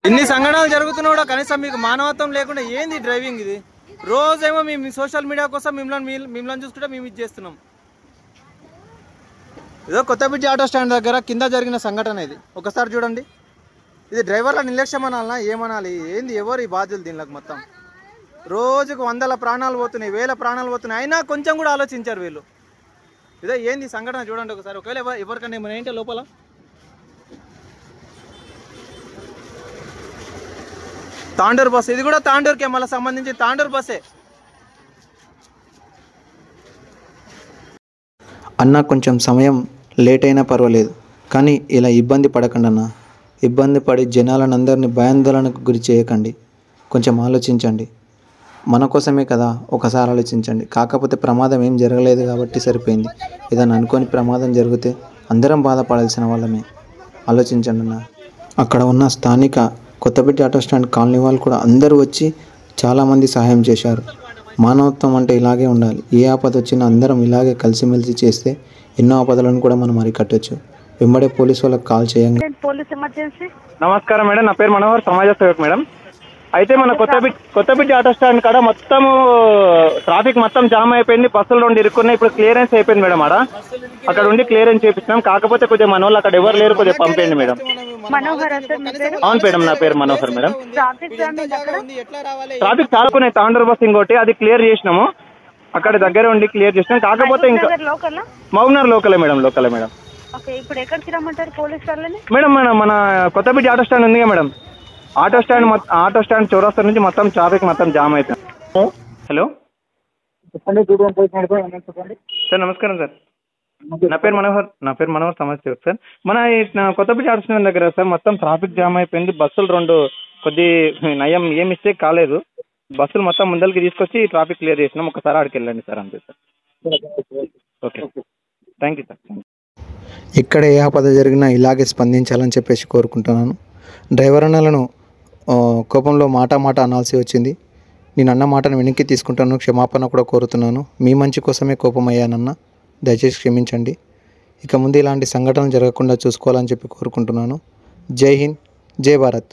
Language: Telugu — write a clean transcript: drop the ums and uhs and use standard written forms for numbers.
ఇన్ని సంఘటనలు జరుగుతున్నా కూడా కనీసం మీకు మానవత్వం లేకుండా ఏంది డ్రైవింగ్ ఇది? రోజేమో మేము సోషల్ మీడియా కోసం మిమ్మల్ని చూసుకుంటే మేము ఇది చేస్తున్నాం. ఏదో కొత్తపేట ఆటో స్టాండ్ దగ్గర కింద జరిగిన సంఘటన ఇది. ఒకసారి చూడండి. ఇది డ్రైవర్ల నిర్లక్ష్యం అనాలనా ఏమనాలి? ఏంది ఎవరు ఈ బాధ్యులు దీనికి? మొత్తం రోజుకు 100 ప్రాణాలు పోతున్నాయి, 1000 ప్రాణాలు పోతున్నాయి, అయినా కొంచెం కూడా ఆలోచించారు వీళ్ళు. ఇదే ఏంది సంఘటన చూడండి ఒకసారి. ఒకవేళ ఎవరికన్నా ఏమైనా ఏంటో లోపల తాండూరు బస్సు, ఇది కూడా తాండూరుకే మళ్ళీ సంబంధించి తాండూరు బస్సే. అన్న కొంచెం సమయం లేట్ అయినా పర్వాలేదు, కానీ ఇలా ఇబ్బంది పడకండి అన్న. ఇబ్బంది పడి జనాలను అందరినీ భయాందోళనకు గురి చేయకండి. కొంచెం ఆలోచించండి. మన కోసమే కదా, ఒకసారి ఆలోచించండి. కాకపోతే ప్రమాదం ఏం జరగలేదు కాబట్టి సరిపోయింది. ఏదైనా అనుకోని ప్రమాదం జరిగితే అందరం బాధపడాల్సిన వాళ్ళమే. ఆలోచించండి అన్న. అక్కడ ఉన్న స్థానిక కొత్తపేట ఆటో స్టాండ్ కాలనీ వాళ్ళు కూడా అందరూ వచ్చి చాలామంది సహాయం చేశారు. మానవత్వం అంటే ఇలాగే ఉండాలి. ఏ ఆపద వచ్చినా అందరం ఇలాగే కలిసిమెలిసి చేస్తే ఎన్నో ఆపదలను కూడా మనం అరికట్టవచ్చు. వెంబడే పోలీసు వాళ్ళకి కాల్ చేయండి. నమస్కారం మేడం, నా పేరు మనోహర్, సమాజ సేవక్ మేడం. అయితే మన కొత్తపేట ఆటో స్టాండ్ కాడ మొత్తము ట్రాఫిక్ మొత్తం జామ్ అయిపోయింది, బస్సులు 2 ఇరుక్కున్నాయి. ఇప్పుడు క్లియరెన్స్ అయిపోయింది మేడం. అక్కడ ఉండి క్లియరెన్స్ చేపిస్తున్నాం. కాకపోతే కొద్దిగా మన వాళ్ళు అక్కడ ఎవరు లేరు, కొద్దిగా పంపేయండి మేడం. అవును మేడం, నా పేరు మనోహర్ మేడం. ట్రాఫిక్ చాలుకున్నాయి, తాండూరు బస్ ఇంకోటి, అది క్లియర్ చేసినాము. అక్కడ దగ్గర ఉండి క్లియర్ చేసినాం. కాకపోతే ఇంకా మహబూబ్నగర్ లోకలే మేడం, లోకలే మేడం. మేడం మన కొత్తపేట ఆటో స్టాండ్ ఉంది మేడం. ఆటో స్టాండ్ చౌరస్తా నుంచి మొత్తం ట్రాఫిక్ మొత్తం జామ్ అవుతుంది. హలో సార్, నమస్కారం సార్. నా పేరు మనోహర్ సమాజ్ సేవక్ సార్. మన కొత్తపేట ఆటో స్టాండ్ దగ్గర సార్ మొత్తం ట్రాఫిక్ జామ్ అయిపోయింది. బస్సులు 2 కొద్ది నయం, ఏ మిస్టేక్ కాలేదు. బస్సులు మొత్తం ముందరికి తీసుకొచ్చి ట్రాఫిక్ క్లియర్ చేసినాం. ఒకసారి ఆడికి వెళ్ళండి సార్, అంతే sir. Okay, thank you sir. ఇక్కడ ఏ ఆపద జరిగినా ఇలాగే స్పందించాలని చెప్పేసి కోరుకుంటున్నాను. డ్రైవర్ అన్నలను కోపంలో మాట అనాల్సి వచ్చింది. నేను అన్న మాటను వెనక్కి తీసుకుంటాను, క్షమాపణ కూడా కోరుతున్నాను. మీ మంచి కోసమే కోపం అయ్యానన్న, దయచేసి క్షమించండి. ఇక ముందు ఇలాంటి సంఘటనలు జరగకుండా చూసుకోవాలని చెప్పి కోరుకుంటున్నాను. జై హింద్, జై భారత్.